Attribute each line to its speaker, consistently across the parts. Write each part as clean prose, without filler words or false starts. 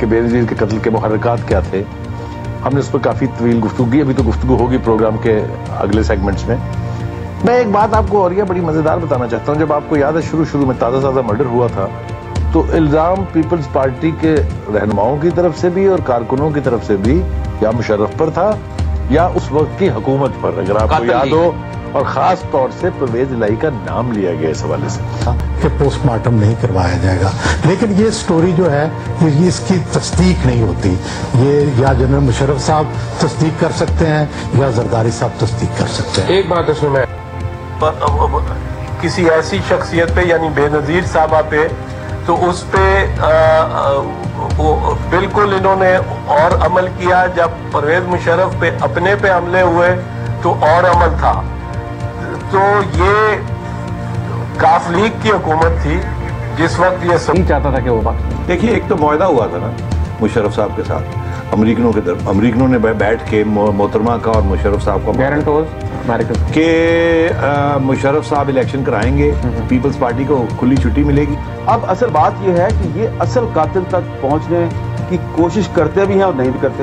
Speaker 1: कि बेनज़ीर के कत्ल के मुहर्रिकात क्या थे। हमने उस पर काफ़ी तवील गुफ्तगू की, अभी तो गुफ्तगू होगी प्रोग्राम के अगले सेगमेंट्स में। मैं एक बात आपको और यह बड़ी मज़ेदार बताना चाहता हूँ। जब आपको याद है शुरू में ताज़ा मर्डर हुआ था तो इल्ज़ाम पीपल्स पार्टी के रहनुमाओं की तरफ से भी और कारकुनों की तरफ से भी या मुशर्रफ पर था या उस वक्त की हुकूमत पर, अगर आपको याद हो, और ख़ास तौर से परवेज इलाही का नाम लिया गया इस हवाले से
Speaker 2: कि पोस्टमार्टम नहीं करवाया जाएगा। लेकिन ये स्टोरी जो है ये इसकी तस्दीक नहीं होती। ये या जनरल मुशर्रफ साहब तस्दीक कर सकते हैं या जरदारी साहब तस्दीक कर सकते हैं।
Speaker 3: एक बात है, सुने किसी ऐसी शख्सियत पे यानी बेनज़ीर साहबा पे तो उस पे बिल्कुल इन्होंने और अमल किया। जब परवेज मुशर्रफ पे अपने पे हमले हुए तो और अमल था। तो ये काफ लीग की हुकूमत थी जिस वक्त ये सब
Speaker 4: चाहता था कि वो बात।
Speaker 5: देखिए, एक तो मुआहदा हुआ था ना मुशर्रफ साहब के साथ अमरीकनों के तरफ, अमरीकनों ने बैठ के मोहतरमा का और मुशर्रफ साहब का
Speaker 4: गारंटर्स
Speaker 5: कि मुशर्रफ साहब इलेक्शन कराएंगे, पीपल्स पार्टी को खुली छुट्टी मिलेगी।
Speaker 6: अब असल बात यह है कि ये असल कातिल तक पहुंचने की कोशिश करते भी हैं और नहीं भी करते।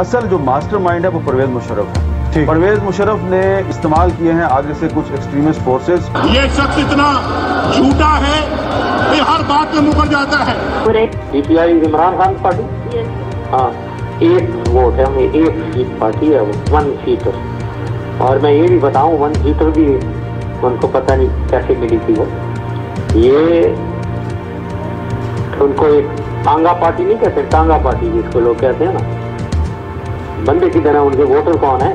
Speaker 6: असल जो मास्टरमाइंड है वो परवेज मुशर्रफ है। परवेज मुशर्रफ ने इस्तेमाल किए हैं आगे से कुछ एक्सट्रीमिस्ट फोर्सेस।
Speaker 7: ये शख्स इतना झूठा है कि हर बात में मुकर जाता है।
Speaker 8: सीपीआई इमरान खान पार्टी, हाँ, एक वोट है, हमें एक सीट पार्टी है, वो 1 सीटर। और मैं ये भी बताऊं 1 सीटर भी उनको पता नहीं कैसे मिली थी। वो ये उनको एक टांगा पार्टी नहीं कहते, टांगा पार्टी जिसको लोग कहते हैं ना, बंदे की तरह उनके वोटर कौन है,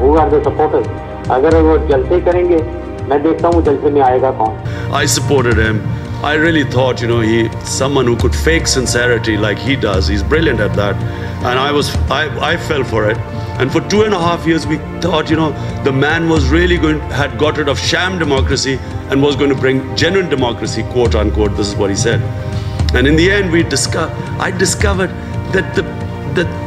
Speaker 8: वो आर द सपोर्टर। अगर वो जलसे करेंगे, मैं देखता हूँ जलसे में आएगा कौन।
Speaker 9: I supported him. I really thought, he someone who could fake sincerity like he does. He's brilliant at that, and I fell for it. And for 2.5 years, we thought, the man was really had got rid of sham democracy and was going to bring genuine democracy, quote unquote. This is what he said. And in the end, I discovered that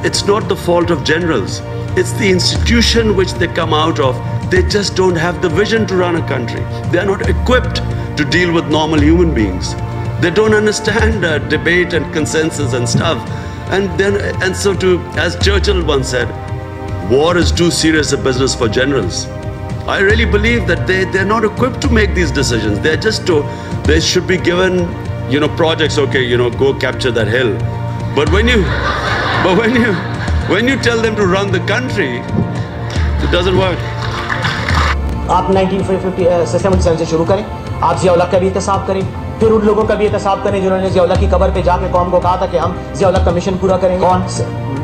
Speaker 9: it's not the fault of generals. It's the institution which they come out of. They just don't have the vision to run a country. They are not equipped to deal with normal human beings. They don't understand debate and consensus and stuff. And so as Churchill once said, war is too serious a business for generals. I really believe that they're not equipped to make these decisions. They should be given, projects. Okay, go capture that hill. But when you tell them to run the country, it doesn't work.
Speaker 10: आप 1977 से शुरू करें, आप ज़िया-उल-हक का भी एहतसाब करें, फिर उन लोगों का भी एहतसाब करें जिन्होंने ज़िया-उल-हक की कब्र पे जाके कौम को कहा था कि हम ज़िया-उल-हक का मिशन पूरा करेंगे। कौन?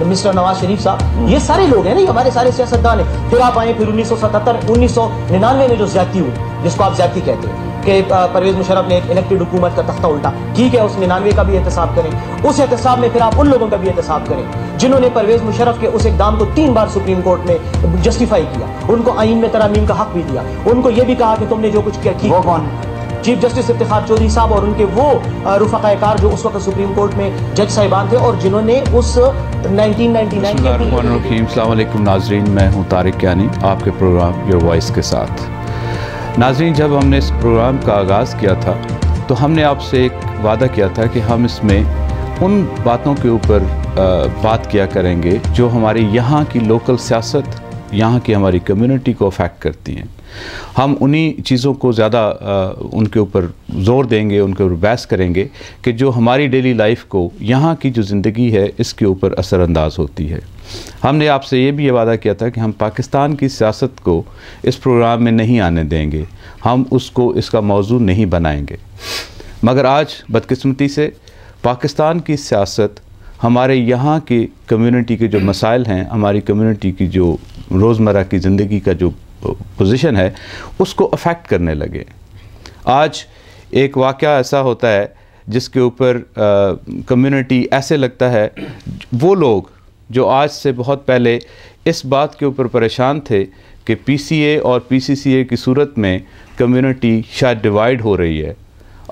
Speaker 10: मिस्टर नवाज शरीफ साहब। ये सारे लोग हैं ना, ये हमारे सारे सियासतदान हैं। फिर आप आए, फिर 1999 में जो ज्यादती हुई, जिसको आप ज्यादती कहते हैं, कि परवेज मुशर्रफ ने एक इलेक्टेड हुकूमत का तख्ता उल्टा। ठीक है, उस 99 का भी एहतसाब करें। उस एहतसाब में फिर आप उन लोगों का भी एहतसाब करें जिन्होंने परवेज मुशर्रफ के उस इक़दाम को 3 बार सुप्रीम कोर्ट में जस्टिफाई किया, उनको आईन में तरामीम का हक भी दिया, उनको ये भी कहा कि तुमने जो कुछ किया ठीक। वो कौन? चीफ जस्टिस इफ्तिखार चौधरी साहब और उनके वो रुफ़क़ाए-कार जो उस वक्त सुप्रीम कोर्ट में जज साहिबान थे और जिन्होंने उस 1999
Speaker 11: अस्सलाम वालेकुम नाज़रीन, मैं हूँ तारिक यानी आपके प्रोग्राम योर वॉइस के साथ। नाज़रीन, जब हमने इस प्रोग्राम का आगाज़ किया था तो हमने आपसे एक वादा किया था कि हम इसमें उन बातों के ऊपर बात किया करेंगे जो हमारी यहाँ की लोकल सियासत, यहाँ की हमारी कम्युनिटी को अफेक्ट करती हैं। हम उन्हीं चीज़ों को ज़्यादा उनके ऊपर ज़ोर देंगे, उनके ऊपर बहस करेंगे कि जो हमारी डेली लाइफ को, यहाँ की जो ज़िंदगी है, इसके ऊपर असरअंदाज होती है। हमने आपसे ये भी वादा किया था कि हम पाकिस्तान की सियासत को इस प्रोग्राम में नहीं आने देंगे, हम उसको इसका मौजू नहीं बनाएंगे। मगर आज बदकिस्मती से पाकिस्तान की सियासत हमारे यहाँ की कम्युनिटी के जो मसाइल हैं, हमारी कम्युनिटी की जो रोज़मर्रा की ज़िंदगी का जो पोजीशन है, उसको अफेक्ट करने लगे। आज एक वाक़या ऐसा होता है जिसके ऊपर कम्युनिटी ऐसे लगता है, वो लोग जो आज से बहुत पहले इस बात के ऊपर परेशान थे कि पीसीए और पीसीसीए की सूरत में कम्युनिटी शायद डिवाइड हो रही है,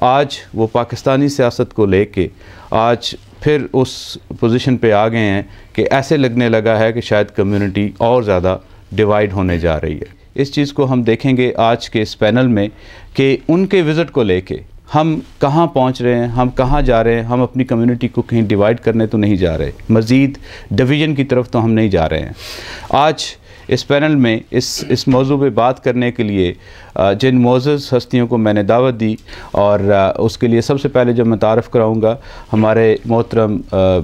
Speaker 11: आज वो पाकिस्तानी सियासत को लेके आज फिर उस पोजीशन पे आ गए हैं कि ऐसे लगने लगा है कि शायद कम्युनिटी और ज़्यादा डिवाइड होने जा रही है। इस चीज़ को हम देखेंगे आज के इस पैनल में कि उनके विज़िट को लेके हम कहाँ पहुँच रहे हैं, हम कहाँ जा रहे हैं, हम अपनी कम्युनिटी को कहीं डिवाइड करने तो नहीं जा रहे, मज़ीद डिवीज़न की तरफ तो हम नहीं जा रहे हैं। आज इस पैनल में इस मौजू पे बात करने के लिए जिन मोअज़्ज़ज़ हस्तियों को मैंने दावत दी, और उसके लिए सबसे पहले जो मैं तारफ़ कराऊँगा हमारे मोहतरम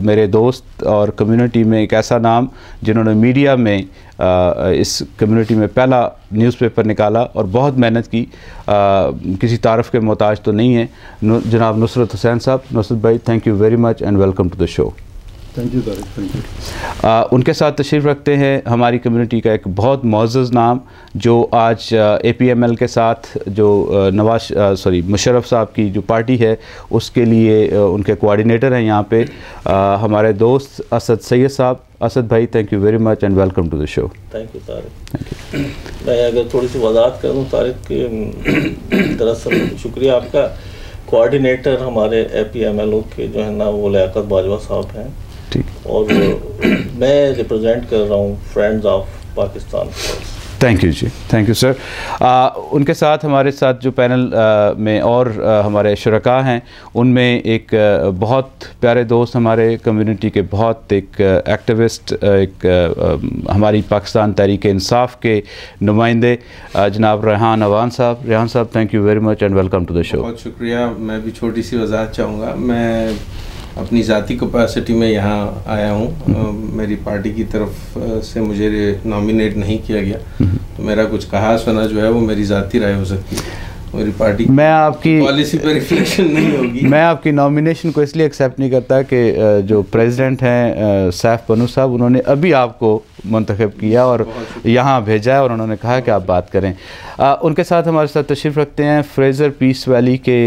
Speaker 11: मेरे दोस्त और कम्युनिटी में एक ऐसा नाम जिन्होंने मीडिया में इस कम्युनिटी में पहला न्यूज़पेपर निकाला और बहुत मेहनत की, किसी तारफ़ के मोहताज तो नहीं है, जनाब नुसरत हुसैन साहब। नुसरत भाई, thank you very much and welcome to the show.
Speaker 2: Thank you Tariq, thank you.
Speaker 11: उनके साथ तशरीफ़ रखते हैं हमारी कम्युनिटी का एक बहुत मुअज़्ज़ज़ नाम, जो आज APML के साथ जो मुशर्रफ साहब की जो पार्टी है उसके लिए उनके कोऑर्डिनेटर हैं यहाँ पे, हमारे दोस्त असद सैयद साहब। असद भाई, thank you very much and welcome to the show.
Speaker 4: Thank you Tariq. मैं अगर थोड़ी सी वजाहत करूँ तारिक के, दरअसल शुक्रिया आपका। कोऑर्डिनेटर हमारे APML के जो है ना वो लियाकत बाजवा साहब हैं, और मैं रिप्रेजेंट कर रहा हूँ friends of Pakistan.
Speaker 11: Thank you ji, thank you sir. उनके साथ हमारे साथ जो पैनल में और हमारे शुरका हैं, उनमें एक बहुत प्यारे दोस्त हमारे कम्युनिटी के, बहुत एक एक्टिविस्ट, एक हमारी पाकिस्तान तहरीक इंसाफ के नुमाइंदे जनाब रेहान अवान साहब। रेहान साहब, thank you very much and welcome to the show.
Speaker 12: बहुत शुक्रिया। मैं भी छोटी सी वजाहत चाहूँगा। मैं अपनी ज़ाती कैपेसिटी में यहाँ आया हूँ, मेरी पार्टी की तरफ से मुझे नॉमिनेट नहीं किया गया, तो मेरा कुछ कहा सुना जो है वो मेरी ज़ाती राय हो सकती है, मेरी पार्टी
Speaker 11: मैं आपकी
Speaker 12: पॉलिसी पर रिफ्लेक्शन नहीं होगी।
Speaker 11: मैं आपकी नॉमिनेशन को इसलिए एक्सेप्ट नहीं करता कि जो प्रेसिडेंट हैं सैफ बनू साहब, उन्होंने अभी आपको मुंतखब किया और यहाँ भेजा है और उन्होंने कहा कि आप बात करें। उनके साथ हमारे साथ तशरीफ़ रखते हैं फ्रेज़र पीस वैली के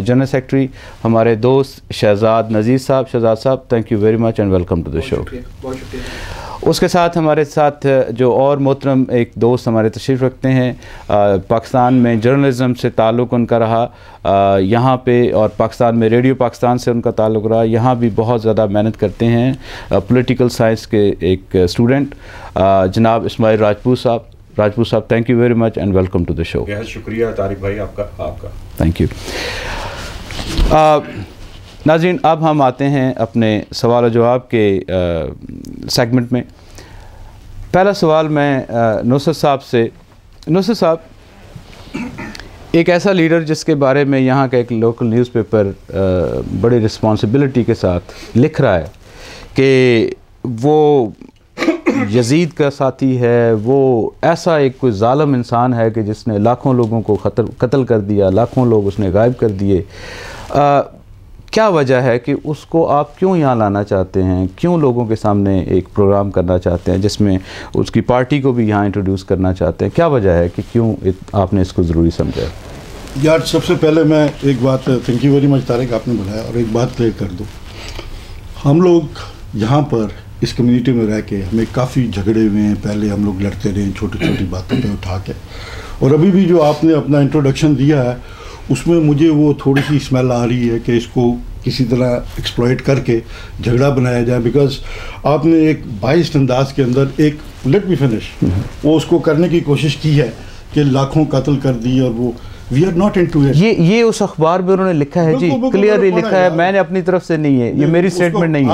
Speaker 11: जनरल सेक्रेटरी हमारे दोस्त शहजाद नज़ीर साहब। शहजाद साहब, thank you very much and welcome to the show.
Speaker 4: बहुत शुक्रिया।
Speaker 11: उसके साथ हमारे साथ जो और मोहतरम एक दोस्त हमारे तशरीफ़ रखते हैं, पाकिस्तान में जर्नलिज़म से ताल्लुक़ उनका रहा यहाँ पे, और पाकिस्तान में रेडियो पाकिस्तान से उनका ताल्लुक़ रहा, यहाँ भी बहुत ज़्यादा मेहनत करते हैं, पॉलिटिकल साइंस के एक स्टूडेंट जनाब इस्माइल राजपूत साहब। राजपूत साहब, thank you very much and welcome to the show.
Speaker 5: बहुत शुक्रिया तारिक भाई आपका।
Speaker 11: Thank you. नाज़रीन, अब हम आते हैं अपने सवाल और जवाब के सेगमेंट में। पहला सवाल मैं नुसरत साहब से। नुसरत साहब, एक ऐसा लीडर जिसके बारे में यहाँ का एक लोकल न्यूज़पेपर बड़ी रिस्पॉन्सिबिलिटी के साथ लिख रहा है कि वो यजीद का साथी है, वो ऐसा एक कोई ज़ालिम इंसान है कि जिसने लाखों लोगों को कत्ल कर दिया, लाखों लोग उसने गायब कर दिए। क्या वजह है कि उसको आप क्यों यहाँ लाना चाहते हैं, क्यों लोगों के सामने एक प्रोग्राम करना चाहते हैं जिसमें उसकी पार्टी को भी यहाँ इंट्रोड्यूस करना चाहते हैं? क्या वजह है कि क्यों आपने इसको ज़रूरी समझा?
Speaker 2: यार, सबसे पहले मैं एक बात, thank you very much Tariq, आपने बुलाया, और एक बात क्लियर कर दूँ। हम लोग यहाँ पर इस कम्युनिटी में रह के हमें काफ़ी झगड़े हुए हैं। पहले हम लोग लड़ते रहे छोटी छोटी बातों पे उठा के, और अभी भी जो आपने अपना इंट्रोडक्शन दिया है उसमें मुझे वो थोड़ी सी स्मेल आ रही है कि इसको किसी तरह एक्सप्लॉइट करके झगड़ा बनाया जाए, बिकॉज आपने एक बाइस्ड अंदाज के अंदर एक लेट मी फिनिश वो उसको करने की कोशिश की है कि लाखों कत्ल कर दी, और वो we are not into it.
Speaker 11: ये उस अखबार में उन्होंने लिखा है जी, क्लियरली लिखा है, मैंने अपनी तरफ से नहीं है, ये मेरी स्टेटमेंट नहीं है।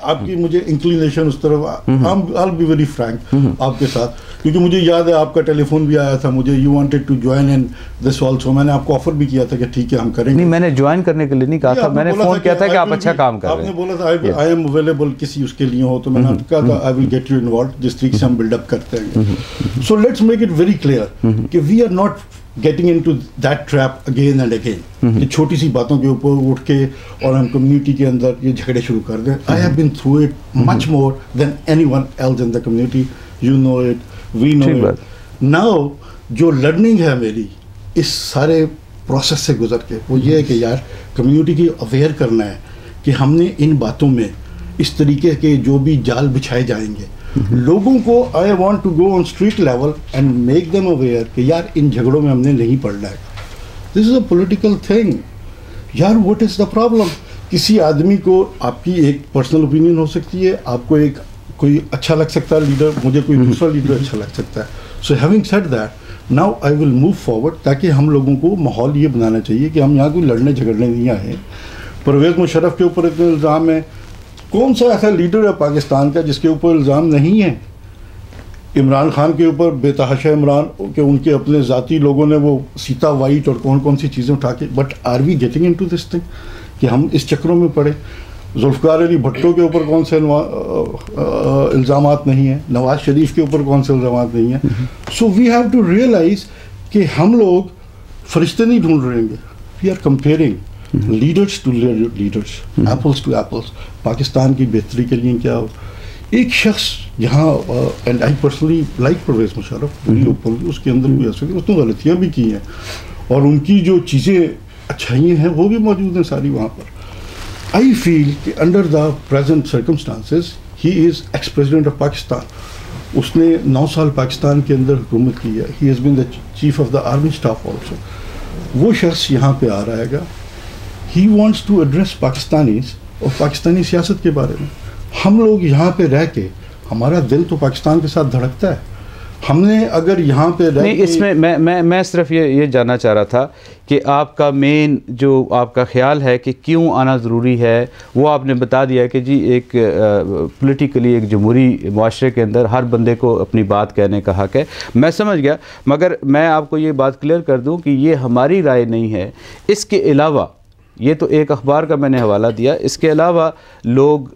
Speaker 2: आपकी मुझे इंक्लिनेशन उस तरफ, I will be very Frank आपके साथ, क्योंकि मुझे याद है आपका टेलीफोन भी आया था मुझे, you wanted to join in this also. मैंने आपको ऑफर भी किया था कि ठीक है हम करेंगे।
Speaker 11: नहीं, मैंने ज्वाइन करने के लिए नहीं कहा था, मैंने फोन किया था कि आप अच्छा काम कर रहे हैं।
Speaker 2: आपने बोला था आई एम अवेलेबल किसी उसके लिए हो, तो मैंने आपको कहा था I will get you involve, जिस तरीके से हम बिल्डअप करते हैं। So let's make it very clear कि we are not getting into that trap again and again, कि छोटी सी बातों के ऊपर उठ के और हम कम्युनिटी के अंदर ये झगड़े शुरू कर दें। I have been through it much more than anyone else in the community, you know it, we know it. Now जो लर्निंग है मेरी इस सारे प्रोसेस से गुजर के, वो ये है कि यार कम्युनिटी की अवेयर करना है कि हमने इन बातों में इस तरीके के जो भी जाल बिछाए जाएंगे लोगों को, I want to go on street level and make them aware कि यार इन झगड़ों में हमने नहीं पड़ना है। This is a political thing यार, व्हाट इज़ द प्रॉब्लम? किसी आदमी को आपकी एक पर्सनल ओपिनियन हो सकती है, आपको एक कोई अच्छा लग सकता है लीडर, मुझे कोई दूसरा लीडर अच्छा लग सकता है। So having said that,
Speaker 13: now I will move forward, ताकि हम लोगों को माहौल ये बनाना चाहिए कि हम यहाँ कोई लड़ने झगड़ने नहीं आए। परवेज़ मुशर्रफ के ऊपर इतने इल्ज़ाम है, कौन सा ऐसा लीडर है पाकिस्तान का जिसके ऊपर इल्ज़ाम नहीं है? इमरान खान के ऊपर बेतहाशा इमरान के उनके अपने ज़ाती लोगों ने वो सीता वाइट और कौन कौन सी चीज़ें उठा के, but are we getting into this thing कि हम इस चक्रों में पड़े? जुल्फ़िकार अली भट्टो के ऊपर कौन से इल्ज़ामात नहीं हैं? नवाज शरीफ के ऊपर कौन से इल्ज़ामात नहीं हैं? So we have to realise कि हम लोग फरिश्ते नहीं ढूंढ रहे हैं, we are comparing leaders to leaders, apples to apples. Pakistan की बेहतरी के लिए क्या हो, एक शख्स यहाँ, and I personally like Pervez Musharraf, openly उसके अंदर भी ऐसे उसने गलतियाँ भी की हैं और उनकी जो चीज़ें अच्छाइयाँ हैं वो भी मौजूद हैं सारी वहाँ पर। आई फील कि under the present circumstances he is ex president of Pakistan. उसने 9 साल पाकिस्तान के अंदर हुकूमत की है, he has been the chief of the army staff also. वो शख्स यहाँ पे आ रहेगा, he wants to address Pakistanis और पाकिस्तानी सियासत के बारे में। हम लोग यहाँ पे रह के, हमारा दिल तो पाकिस्तान के साथ धड़कता है, हमने अगर यहाँ पे रह
Speaker 11: नहीं, इसमें मैं सिर्फ ये जानना चाह रहा था कि आपका मेन जो आपका ख्याल है कि क्यों आना ज़रूरी है, वो आपने बता दिया कि जी एक पॉलिटिकली एक जमहूरी माशरे के अंदर हर बंदे को अपनी बात कहने का हक़ है। मैं समझ गया, मगर मैं आपको ये बात क्लियर कर दूं कि ये हमारी राय नहीं है। इसके अलावा, ये तो एक अखबार का मैंने हवाला दिया, इसके अलावा लोग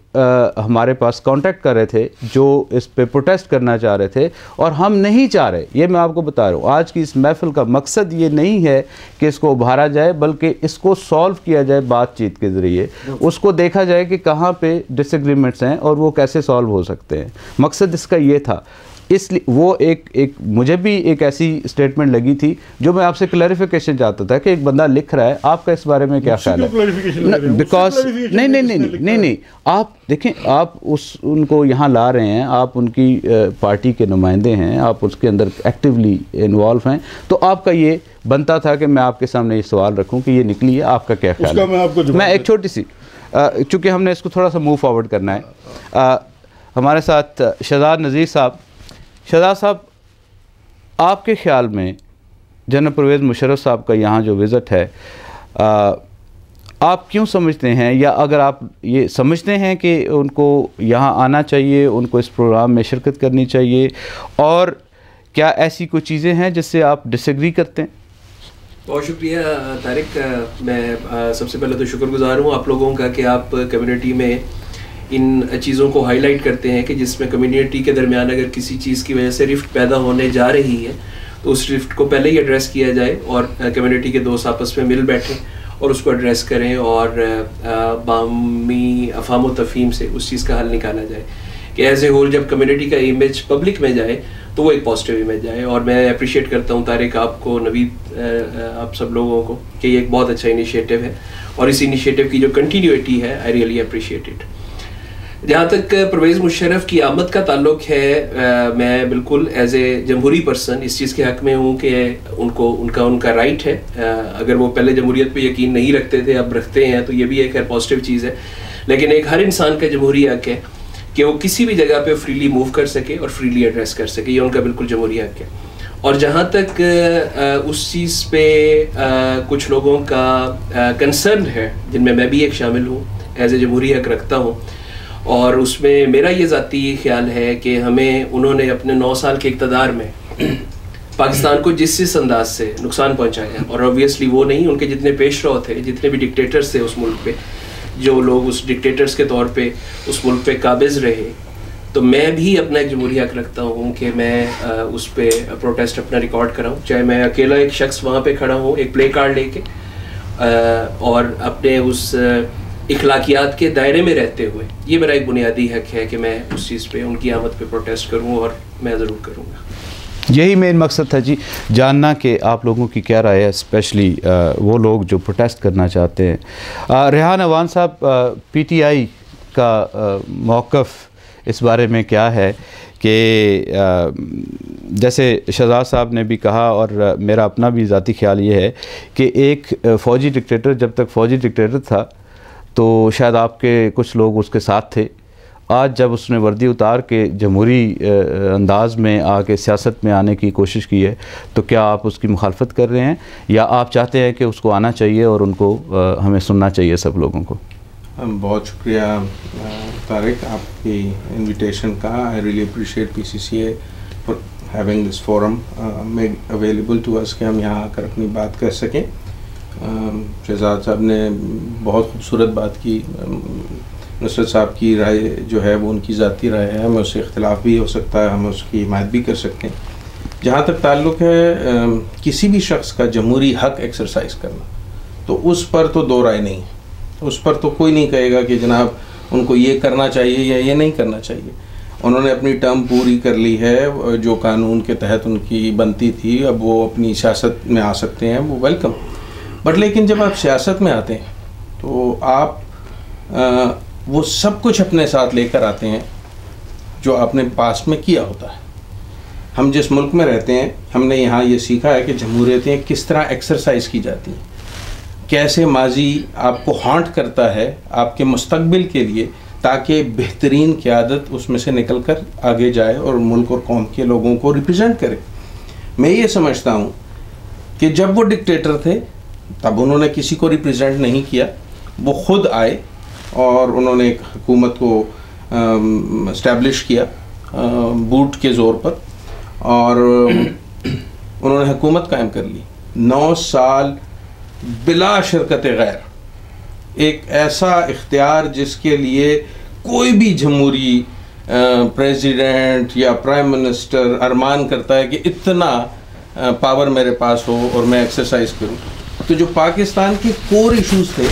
Speaker 11: हमारे पास कांटेक्ट कर रहे थे जो इस पे प्रोटेस्ट करना चाह रहे थे और हम नहीं चाह रहे। ये मैं आपको बता रहा हूँ, आज की इस महफिल का मकसद ये नहीं है कि इसको उभारा जाए, बल्कि इसको सॉल्व किया जाए बातचीत के ज़रिए। उसको देखा जाए कि कहाँ पे डिसएग्रीमेंट्स हैं और वो कैसे सॉल्व हो सकते हैं। मकसद इसका ये था। इसलिए वो एक मुझे भी एक ऐसी स्टेटमेंट लगी थी जो मैं आपसे क्लैरिफिकेशन चाहता था कि एक बंदा लिख रहा है, आपका इस बारे में क्या ख्याल है? बिकॉज नहीं, आप देखें, आप उनको यहाँ ला रहे हैं, आप उनकी पार्टी के नुमाइंदे हैं, आप उसके अंदर एक्टिवली इन्वॉल्व हैं, तो आपका ये बनता था कि मैं आपके सामने ये सवाल रखूँ कि ये निकली है, आपका क्या ख्याल है? मैं एक छोटी सी, चूँकि हमने इसको थोड़ा सा मूव फॉरवर्ड करना है, हमारे साथ शहजाद नज़ीर साहब। शहजाद साहब, आपके ख्याल में जनरल परवेज़ मुशर्रफ साहब का यहाँ जो विज़िट है, आप क्यों समझते हैं, या अगर आप ये समझते हैं कि उनको यहाँ आना चाहिए, उनको इस प्रोग्राम में शिरकत करनी चाहिए, और क्या ऐसी कोई चीज़ें हैं जिससे आप डिसएग्री करते हैं?
Speaker 14: बहुत शुक्रिया तारिक। मैं सबसे पहले तो शुक्रगुजार हूँ आप लोगों का कि आप कम्युनिटी में इन चीज़ों को हाईलाइट करते हैं कि जिसमें कम्युनिटी के दरमियान अगर किसी चीज़ की वजह से रिफ्ट पैदा होने जा रही है तो उस रिफ्ट को पहले ही एड्रेस किया जाए और कम्युनिटी के दोस्त आपस में मिल बैठें और उसको एड्रेस करें और बामी अफ़ाम व तफ़हीम से उस चीज़ का हल निकाला जाए कि एज ए होल जब कम्युनिटी का इमेज पब्लिक में जाए तो वो एक पॉजिटिव इमेज जाए। और मैं अप्रिशिएट करता हूँ तारिक, आपको, नवीद, आप सब लोगों को कि ये एक बहुत अच्छा इनिशिएटिव है और इस इनिशिएटिव की जो कंटिन्यूटी है आई रियली अप्रिशिएट इट। जहाँ तक परवेज़ मुशर्रफ की आमद का ताल्लुक है, मैं बिल्कुल एज ए जमहूरी पर्सन इस चीज़ के हक़ में हूँ कि उनका राइट है। अगर वो पहले जमहूरियत पे यकीन नहीं रखते थे, अब रखते हैं, तो ये भी एक पॉजिटिव चीज़ है। लेकिन एक हर इंसान का जमहूरी हक़ है कि वो किसी भी जगह पे फ्रीली मूव कर सके और फ्रीली एड्रेस कर सके, ये उनका बिल्कुल जमहूरी हक़ है। और जहाँ तक उस चीज़ पे कुछ लोगों का कंसर्न है, जिनमें मैं भी एक शामिल हूँ, एज ए जमहूरी हक़ रखता हूँ, और उसमें मेरा ये ज़ाती ख्याल है कि हमें उन्होंने अपने 9 साल के इक़्तिदार में पाकिस्तान को जिस अंदाज से नुकसान पहुंचाया, और ऑब्वियसली वो नहीं, उनके जितने पेशरो थे, जितने भी डिक्टेटर्स थे उस मुल्क पे, जो लोग उस डिक्टेटर्स के तौर पे उस मुल्क पे काबिज़ रहे, तो मैं भी अपना एक जमहूरी हक़ रखता हूँ कि मैं उस पर प्रोटेस्ट अपना रिकॉर्ड कराऊँ, चाहे मैं अकेला एक शख्स वहाँ पे खड़ा हूँ एक प्ले कार्ड लेके, और अपने उस इखलाकियात के दायरे में रहते हुए। ये मेरा एक बुनियादी हक़ है कि मैं उस चीज़ पे, उनकी आमद पे प्रोटेस्ट करूँ, और मैं ज़रूर करूँगा।
Speaker 11: यही मेन मकसद था जी, जानना कि आप लोगों की क्या राय है, स्पेशली वो लोग जो प्रोटेस्ट करना चाहते हैं। रेहान अवान साहब, पीटीआई का मौक़िफ़ इस बारे में क्या है कि जैसे शहजाद साहब ने भी कहा, और मेरा अपना भी ज़ाती ख्याल ये है कि एक फ़ौजी डिक्टेटर, जब तक फ़ौजी डिक्टेटर था तो शायद आपके कुछ लोग उसके साथ थे, आज जब उसने वर्दी उतार के जमहूरी अंदाज में आके सियासत में आने की कोशिश की है, तो क्या आप उसकी मुखालफत कर रहे हैं या आप चाहते हैं कि उसको आना चाहिए और उनको हमें सुनना चाहिए सब लोगों को?
Speaker 12: बहुत शुक्रिया तारिक आपकी इनविटेशन का। I really appreciate PCCA for having this forum made available to us कि हम यहाँ आकर अपनी बात कर सकें। शहजाद साहब ने बहुत खूबसूरत बात की। नुसरत साहब की राय जो है वो उनकी ज़ाती राय है, हमें उससे इख्तिलाफ भी हो सकता है, हम उसकी हिमायत भी कर सकते हैं। जहाँ तक ताल्लुक़ है किसी भी शख्स का जमहूरी हक एक्सरसाइज करना, तो उस पर तो दो राय नहीं है। उस पर तो कोई नहीं कहेगा कि जनाब उनको ये करना चाहिए या ये नहीं करना चाहिए। उन्होंने अपनी टर्म पूरी कर ली है, जो कानून के तहत उनकी बनती थी, अब वो अपनी सियासत में आ सकते हैं, वो वेलकम। बट लेकिन जब आप सियासत में आते हैं तो आप वो सब कुछ अपने साथ लेकर आते हैं जो आपने पास्ट में किया होता है। हम जिस मुल्क में रहते हैं, हमने यहाँ ये सीखा है कि जमहूरियतें किस तरह एक्सरसाइज की जाती हैं, कैसे माजी आपको हॉन्ट करता है आपके मुस्तकबिल के लिए, ताकि बेहतरीन क़यादत उसमें से निकल कर आगे जाए और मुल्क और कौम के लोगों को रिप्रेजेंट करे। मैं ये समझता हूँ कि जब वो डिक्टेटर थे तब उन्होंने किसी को रिप्रेजेंट नहीं किया, वो खुद आए और उन्होंने एक हुकूमत को इस्टेब्लिश किया बूट के ज़ोर पर, और उन्होंने हुकूमत कायम कर ली 9 साल बिला शिरकत गैर। एक ऐसा इख्तियार जिसके लिए कोई भी जमहूरी प्रेसिडेंट या प्राइम मिनिस्टर अरमान करता है कि इतना पावर मेरे पास हो और मैं एक्सरसाइज करूं। तो जो पाकिस्तान के कोर इश्यूज थे,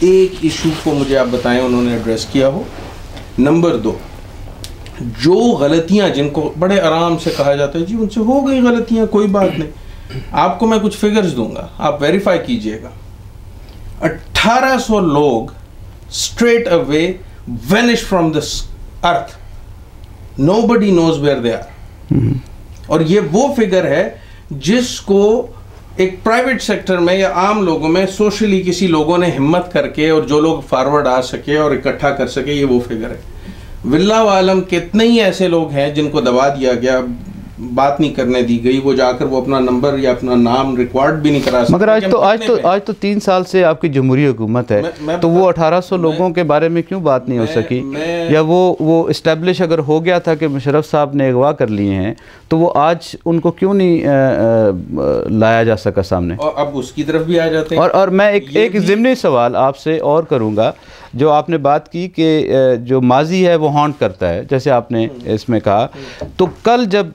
Speaker 12: एक इशू को मुझे आप बताएं उन्होंने एड्रेस किया हो। नंबर 2, जो गलतियां जिनको बड़े आराम से कहा जाता है जी उनसे हो गई गलतियां, कोई बात नहीं, आपको मैं कुछ फिगर्स दूंगा, आप वेरीफाई कीजिएगा। 1800 लोग straight away vanish from this earth, nobody knows where they are. और ये वो फिगर है जिसको एक प्राइवेट सेक्टर में या आम लोगों में सोशली किसी लोगों ने हिम्मत करके और जो लोग फॉरवर्ड आ सके और इकट्ठा कर सके, ये वो फिगर है। विल्लाह आलम कितने ही ऐसे लोग हैं जिनको दबा दिया गया, बात नहीं करने दी गई, वो जाकर वो अपना नंबर या अपना नाम रिकॉर्ड भी नहीं करा सकते।
Speaker 11: मगर आज तो 3 साल से आपकी जमहूरी हुकूमत है, तो वो 1800 लोगों के बारे में क्यों बात नहीं हो सकी? या वो इस्टेब्लिश अगर हो गया था कि मुशर्रफ साहब ने अगवा कर लिए हैं, तो वो आज उनको क्यों नहीं लाया जा सका सामने?
Speaker 12: और अब उसकी तरफ भी आ जाते हैं।
Speaker 11: और मैं एक ज़िमनी सवाल आपसे और करूँगा। जो आपने बात की कि जो माजी है वो हॉन्ट करता है, जैसे आपने इसमें कहा, तो कल जब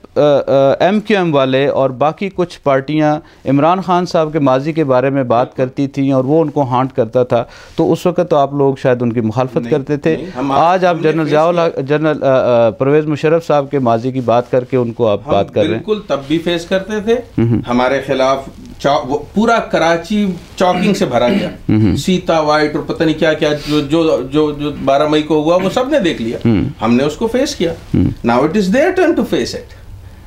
Speaker 11: MQM वाले और बाकी कुछ पार्टियां इमरान खान साहब के माजी के बारे में बात करती थी और वो उनको हॉन्ट करता था, तो उस वक्त तो आप लोग शायद उनकी मुखालफत करते थे। आज आप जनरल परवेज़ मुशर्रफ साहब के माजी की बात करके उनको आप बात कर रहे हैं।
Speaker 12: बिल्कुल तब भी फेस करते थे, हमारे खिलाफ पूरा कराची चॉकिंग से भरा गया, सीता वाइट और पता नहीं क्या क्या जो 12 मई को हुआ वो सबने देख लिया, हमने उसको फेस किया। Now it is their turn to face it.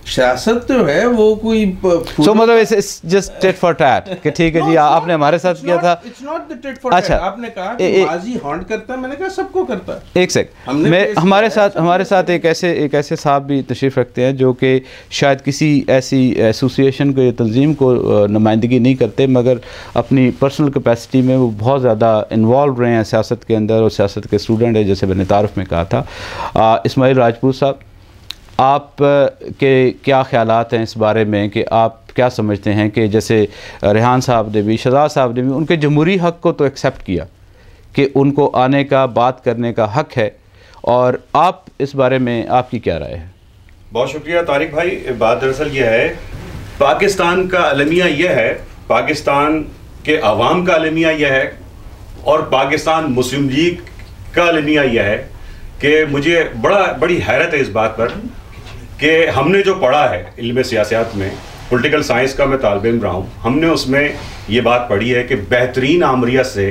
Speaker 12: सियासत जो है वो कोई
Speaker 11: मतलब it's just tit for tat कि ठीक है जी आपने हमारे साथ किया था।
Speaker 12: It's not the tit for tat. आपने कहा कि माजी हॉन्ट करता है, मैंने कहा सबको करता है।
Speaker 11: एक सेकंड, हमारे साथ एक ऐसे साहब भी तशरीफ़ रखते हैं जो कि शायद किसी ऐसी एसोसिएशन को या तंजीम को नुमाइंदगी नहीं करते, मगर अपनी पर्सनल कैपेसिटी में वो बहुत ज़्यादा इन्वॉल्व रहे हैं सियासत के अंदर और सियासत के स्टूडेंट है, जैसे मैंने तारुफ में कहा था। इस्माइल राजपूत साहब, आप के क्या ख्यालात हैं इस बारे में कि आप क्या समझते हैं कि जैसे रेहान साहब ने भी, शहजाद साहब ने भी उनके जमहूरी हक़ को तो एक्सेप्ट किया कि उनको आने का, बात करने का हक़ है, और आप इस बारे में आपकी क्या राय है?
Speaker 15: बहुत शुक्रिया तारिक भाई। बात दरअसल यह है, पाकिस्तान का अलमिया यह है, पाकिस्तान के अवाम का अलमिया यह है और पाकिस्तान मुस्लिम लीग का अलमिया यह है कि मुझे बड़ी हैरत है इस बात पर कि हमने जो पढ़ा है इल्म सियासत में, पॉलिटिकल साइंस का मैं तालिब इल्म रहा हूँ, हमने उसमें ये बात पढ़ी है कि बेहतरीन आमरीत से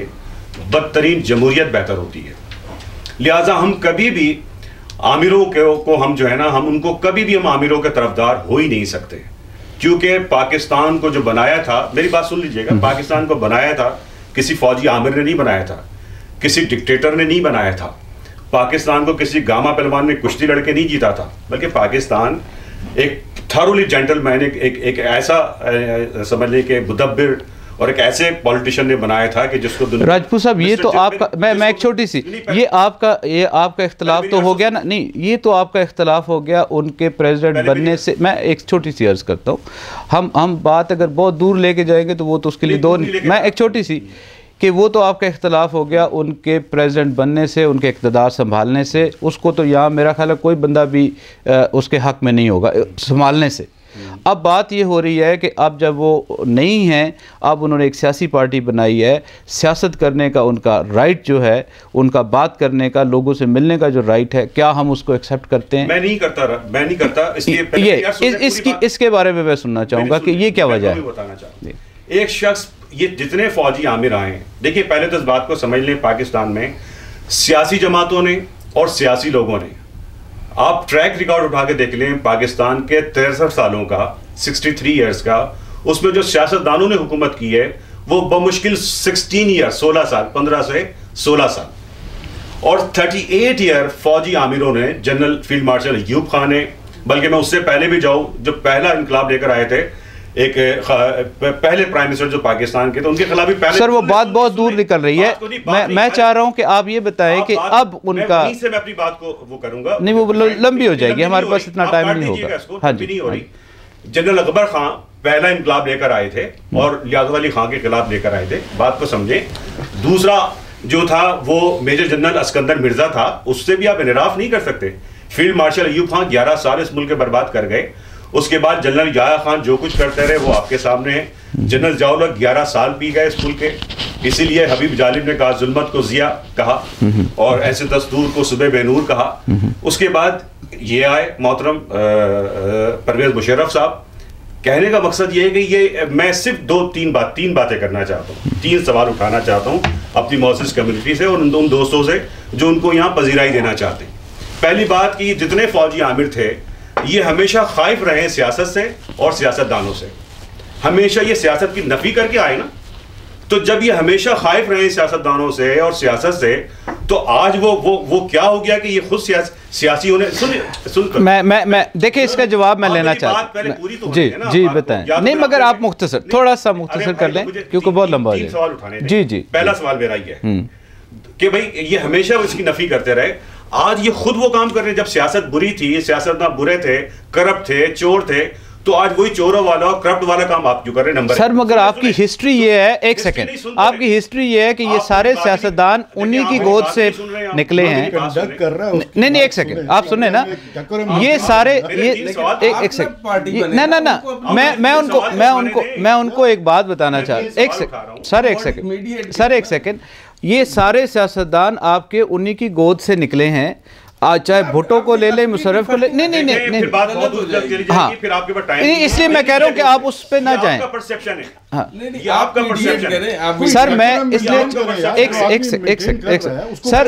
Speaker 15: बदतरीन जमहूरियत बेहतर होती है। लिहाजा हम कभी भी आमिरों को हम जो है ना, हम उनको कभी भी हम आमिरों के तरफदार हो ही नहीं सकते, क्योंकि पाकिस्तान को जो बनाया था, मेरी बात सुन लीजिएगा, पाकिस्तान को बनाया था किसी फौजी आमिर ने नहीं बनाया था, किसी डिक्टेटर ने नहीं बनाया था। पाकिस्तान को किसी गामा पहलवान ने कुश्ती लड़के नहीं जीता था, बल्कि पाकिस्तान एक थॉरोली जेंटलमैन, एक ऐसा समझ लें कि मुदब्बिर और एक ऐसे पॉलिटिशियन ने बनाया था कि जिसको
Speaker 11: राजपूत साहब ये तो आपका मैं एक छोटी सी ये आपका इख्तलाफ तो हो गया ना, नहीं ये तो आपका इख्तलाफ हो गया उनके प्रेसिडेंट बनने से। मैं एक छोटी सी अर्ज करता हूँ, हम बात अगर बहुत दूर लेके जाएंगे तो वो तो उसके लिए दो, मैं एक छोटी सी कि वो तो आपका इख्तलाफ हो गया उनके प्रेसिडेंट बनने से, उनके इक़्तिदार संभालने से, उसको तो यहाँ मेरा ख्याल है कोई बंदा भी उसके हक़ में नहीं होगा संभालने से। अब बात ये हो रही है कि अब जब वो नहीं हैं, अब उन्होंने एक सियासी पार्टी बनाई है, सियासत करने का उनका राइट जो है, उनका बात करने का, लोगों से मिलने का जो राइट है, क्या हम उसको एक्सेप्ट करते हैं?
Speaker 15: मैं नहीं करता।
Speaker 11: इसके बारे में मैं सुनना चाहूँगा कि ये क्या वजह है।
Speaker 15: बताना चाहूँ, एक शख्स, ये जितने फौजी आमिर आए हैं, देखिए पहले तो इस बात को समझ लें, पाकिस्तान में सियासी जमातों ने और सियासी लोगों ने, आप ट्रैक रिकॉर्ड उठा के देख लें पाकिस्तान के 63 सालों का, 63 ईयर्स का, उसमें जो सियासतदानों ने हुकूमत की है वो बमुश्किल 16 ईयर, 16 साल, 15 से 16 साल, और 38 ईयर फौजी आमिरों ने, जनरल फील्ड मार्शल अय्यूब खान ने, बल्कि मैं उससे पहले भी जाऊं, जो पहला इनकलाब लेकर आए थे, एक पहले प्राइम मिनिस्टर जो पाकिस्तान के, तो उनके खिलाफ भी पहले।
Speaker 11: सर वो बात बहुत दूर निकल रही है, मैं चाह रहा हूं कि आप ये बताएं कि अब उनका,
Speaker 15: मैं अपनी बात को वो करूंगा,
Speaker 11: नहीं वो लंबी हो जाएगी, हमारे पास इतना टाइम नहीं होगा। हाँ जी,
Speaker 15: जनरल अकबर खान पहला इनकलाब लेकर आए थे और लियाकत अली खान के खिलाफ लेकर आए थे, बात को समझे। दूसरा जो था वो मेजर जनरल अस्कंदर मिर्जा था, उससे भी आप इनराफ नहीं कर सकते। फील्ड मार्शल अय्यूब खान 11 साल इस मुल्क के बर्बाद कर गए। उसके बाद जनरल याया खान जो कुछ करते रहे वो आपके सामने है। जनरल जियाउल हक 11 साल पी गए इस मुल्क के, इसीलिए हबीब जालिब ने कहा जुल्मत को जिया कहा और ऐसे दस्तूर को सुबह बेनूर कहा। उसके बाद ये आए मोहतरम परवेज मुशर्रफ साहब। कहने का मकसद ये है कि ये मैं सिर्फ तीन बातें करना चाहता हूँ, 3 सवाल उठाना चाहता हूँ अपनी मोअज़्ज़िज़ कम्युनिटी से और उन दोस्तों से जो उनको यहाँ पजीराई देना चाहते हैं। पहली बात कि जितने फौजी आमिर थे ये हमेशा खाइफ रहे सियासत से और सियासतदानों से, हमेशा ये सियासत की नफी करके आए ना। तो जब ये हमेशा खाइफ रहे सियासतदानों से और सियासत से, तो आज वो क्या हो गया कि ये खुद सियासी होने। सुन
Speaker 11: मैं देखिए इसका जवाब मैं लेना चाहता हूं। जी बताएं। नहीं मगर आप मुख्तसर, थोड़ा सा मुख्तसर कर लें क्योंकि बहुत लंबा हो जाए। जी
Speaker 15: पहला सवाल मेरा ये है कि भाई ये हमेशा इसकी नफी करते रहे, आज ये खुद वो काम कर रहे हैं। जब सियासत बुरी थी, सियासतदान बुरे थे, करप्ट थे, चोर थे, तो आज वही चोरों वाला और करप्ट वाला काम आप क्यों कर रहे हैं? नंबर
Speaker 11: सर मगर आपकी हिस्ट्री ये है, एक सेकंड, आपकी हिस्ट्री ये है कि ये सारे सियासतदान उन्हीं की गोद से निकले हैं। नहीं एक सेकंड आप सुने ना, ये सारे ये एक सेकंड ना मैं उनको एक बात बताना चाहता, एक सेकंड ये सारे सियासतदान आपके उन्हीं की गोद से निकले हैं। आज चाहे भुट्टो को ले ले, मुशर्रफ को ले, नहीं हाँ, इसलिए मैं कह रहा हूँ कि आप उस पे ना जाएं। सर मैं इसलिए एक सेकंड सर,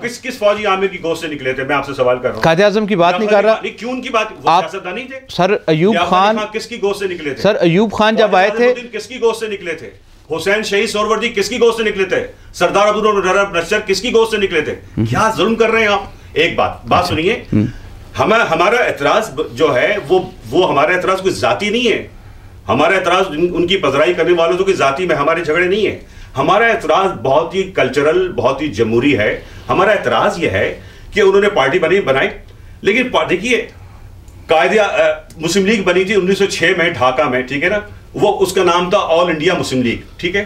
Speaker 15: किस फौजी आमिर की गोद से निकले थे? मैं आपसे सवाल कर रहा हूँ।
Speaker 11: कायदे आज़म की बात नहीं कर रहा।
Speaker 15: क्यों उनकी बात? आप नहीं थे
Speaker 11: सर। अय्यूब खान
Speaker 15: किसकी गोद से निकले थे?
Speaker 11: सर अय्यूब खान जब आए थे
Speaker 15: किसकी गोद से निकले थे? हुसैन शहीद सोहरवर्दी किसकी गोद से निकले थे? सरदार अब्दुल नस्र किसकी गोद से निकले थे? क्या जुल्म कर रहे हैं आप? एक बात सुनिए, हमारा एतराज जो है वो हमारा एतराज कोई जाती नहीं है। हमारा एतराज उनकी पजराई करने वालों तो कोई जाती में हमारे झगड़े नहीं है। हमारा एतराज बहुत ही कल्चरल, बहुत ही जमहूरी है। हमारा एतराज ये है कि उन्होंने पार्टी बनाई, लेकिन देखिए कायदे मुस्लिम लीग बनी थी 1906 में ढाका में, ठीक है ना, वो उसका नाम था ऑल इंडिया मुस्लिम लीग, ठीक है।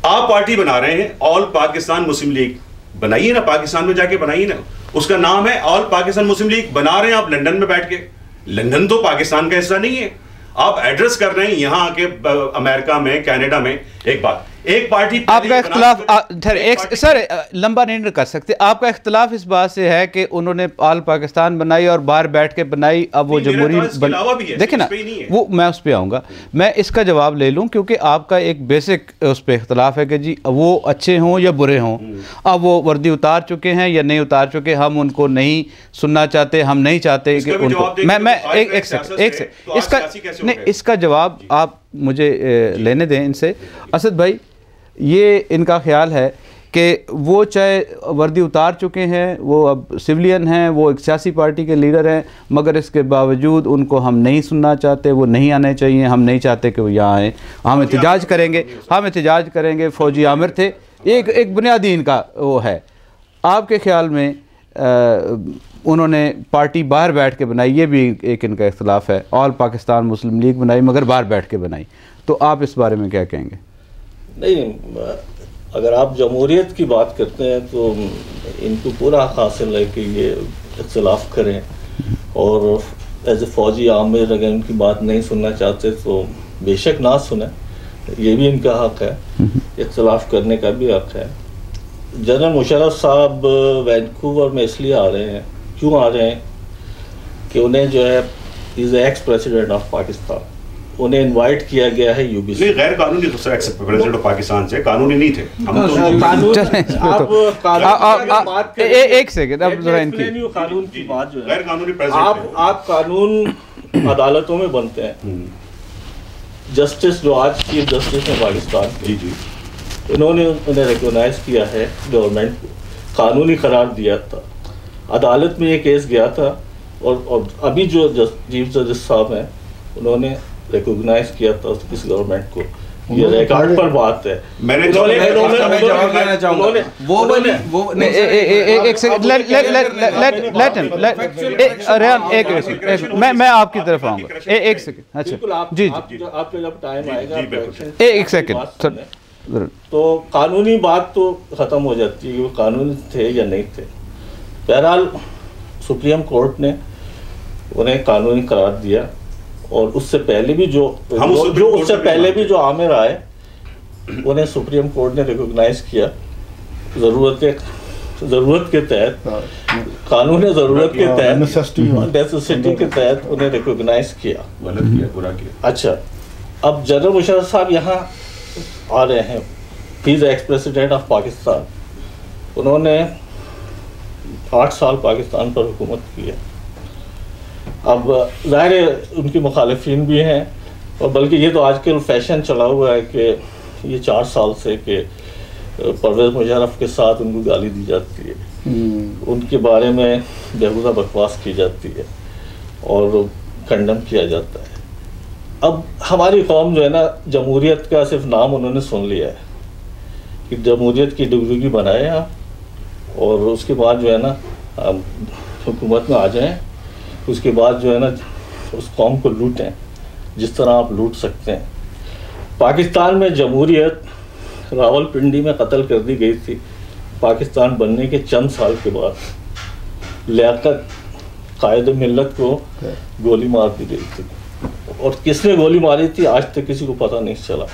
Speaker 15: आप पार्टी बना रहे हैं ऑल पाकिस्तान मुस्लिम लीग, बनाइए ना, पाकिस्तान में जाके बनाइए ना, उसका नाम है ऑल पाकिस्तान मुस्लिम लीग। बना रहे हैं आप लंदन में बैठ के, लंदन तो पाकिस्तान का हिस्सा नहीं है। आप एड्रेस कर रहे हैं यहाँ आके अमेरिका में, कनाडा में। एक पार्टी
Speaker 11: आपका इख्तिलाफ सर लंबा नहीं कर सकते। आपका इख्तिलाफ इस बात से है कि उन्होंने ऑल पाकिस्तान बनाई और बाहर बैठ के बनाई, अब वो जमहूरी देखे ना, वो मैं उस पर आऊँगा। मैं इसका जवाब ले लूँ क्योंकि आपका एक बेसिक उस पर इख्तिलाफ है कि जी वो अच्छे हों या बुरे हों, अब वो वर्दी उतार चुके हैं या नहीं उतार चुके, हम उनको नहीं सुनना चाहते, हम नहीं चाहते कि उनको। मैं एक सेकंड इसका जवाब आप मुझे लेने दें इनसे। असद भाई, ये इनका ख्याल है कि वो चाहे वर्दी उतार चुके हैं, वो अब सिविलियन हैं, वो एक सियासी पार्टी के लीडर हैं, मगर इसके बावजूद उनको हम नहीं सुनना चाहते, वो नहीं आने चाहिए, हम नहीं चाहते कि वो यहाँ आएँ। हम एहतजाज करेंगे। फ़ौजी आमिर थे, एक बुनियादी इनका वो है। आपके ख्याल में उन्होंने पार्टी बाहर बैठ के बनाई, ये भी एक इनका इख्तलाफ है, ऑल पाकिस्तान मुस्लिम लीग बनाई मगर बाहर बैठ के बनाई, तो आप इस बारे में क्या कहेंगे?
Speaker 4: नहीं, अगर आप जमहूरियत की बात करते हैं तो इनको पूरा हक़ हासिल है कि ये इख्तलाफ करें, और एज ए फ़ौजी आमिर अगर इनकी बात नहीं सुनना चाहते तो बेशक ना सुने, ये भी इनका हक़ है, इख्तलाफ करने का भी हक़ है। जनरल मुशर्रफ साहब वैंकूवर में इसलिए आ रहे हैं, क्यों आ रहे हैं कि उन्हें जो है is ex president of Pakistan, उन्हें इनवाइट किया गया है यूबीसी।
Speaker 15: नहीं, गैर कानूनी प्रेसिडेंट ऑफ पाकिस्तान से कानूनी नहीं थे हम
Speaker 11: तो एक सेकंड, अब जरा इनकी
Speaker 4: कानून की बात जो है,
Speaker 15: गैर कानूनी प्रेसिडेंट
Speaker 4: आप कानून अदालतों में बनते हैं। जस्टिस जो आज चीफ जस्टिस है पाकिस्तान के, जी उन्होंने उन्हें रिकॉग्नाइज किया है, गवर्नमेंट को कानूनी करार दिया था, अदालत में ये केस गया था, और अभी जो चीफ जस्टिस साहब हैं उन्होंने रिकॉग्नाइज किया था इस गवर्नमेंट को, ये रिकॉर्ड पर बात है।
Speaker 12: मैंने जवाब देना चाहूंगा,
Speaker 11: मैं आपकी तरफ आऊंगा, एक सेकंड। अच्छा जी,
Speaker 4: आपके जब टाइम आएगा
Speaker 11: एक सेकंड,
Speaker 4: तो कानूनी बात तो ख़त्म हो जाती है कि वो कानूनी थे या नहीं थे। बहरहाल सुप्रीम कोर्ट ने उन्हें कानूनी करार दिया, और उससे पहले भी उससे पहले भी जो आमिर आए उन्हें सुप्रीम कोर्ट ने रिकॉग्नाइज किया, ज़रूरत के तहत, कानून ज़रूरत के तहत, नेसेसिटी के तहत उन्हें रिकॉग्नाइज किया,
Speaker 15: बुरा किया।
Speaker 4: अच्छा, अब जनरल मुशर्रफ साहब यहाँ आ रहे हैं, ही is ex president of Pakistan, उन्होंने 8 साल पाकिस्तान पर हुकूमत की है। अब ज़ाहिर है उनकी मुखालिफिन भी हैं, और बल्कि ये तो आजकल फैशन चला हुआ है कि ये 4 साल से कि परवेज़ मुशर्रफ के साथ उनको गाली दी जाती है, उनके बारे में बेहुदा बकवास की जाती है और कंडम किया जाता है। अब हमारी कौम जो है ना, जमहूरियत का सिर्फ नाम उन्होंने सुन लिया है कि जमहूरियत की डिग्री बनाए आप, और उसके बाद जो है ना हम हुकूमत में आ जाएं, उसके बाद जो है ना उस कौम को लूटें जिस तरह आप लूट सकते हैं। पाकिस्तान में जमहूरियत रावलपिंडी में कत्ल कर दी गई थी पाकिस्तान बनने के चंद साल के बाद। लियाकत कायद मिल्लत को गोली मार दी गई थी, और किसने गोली मारी थी आज तक किसी को पता नहीं चला,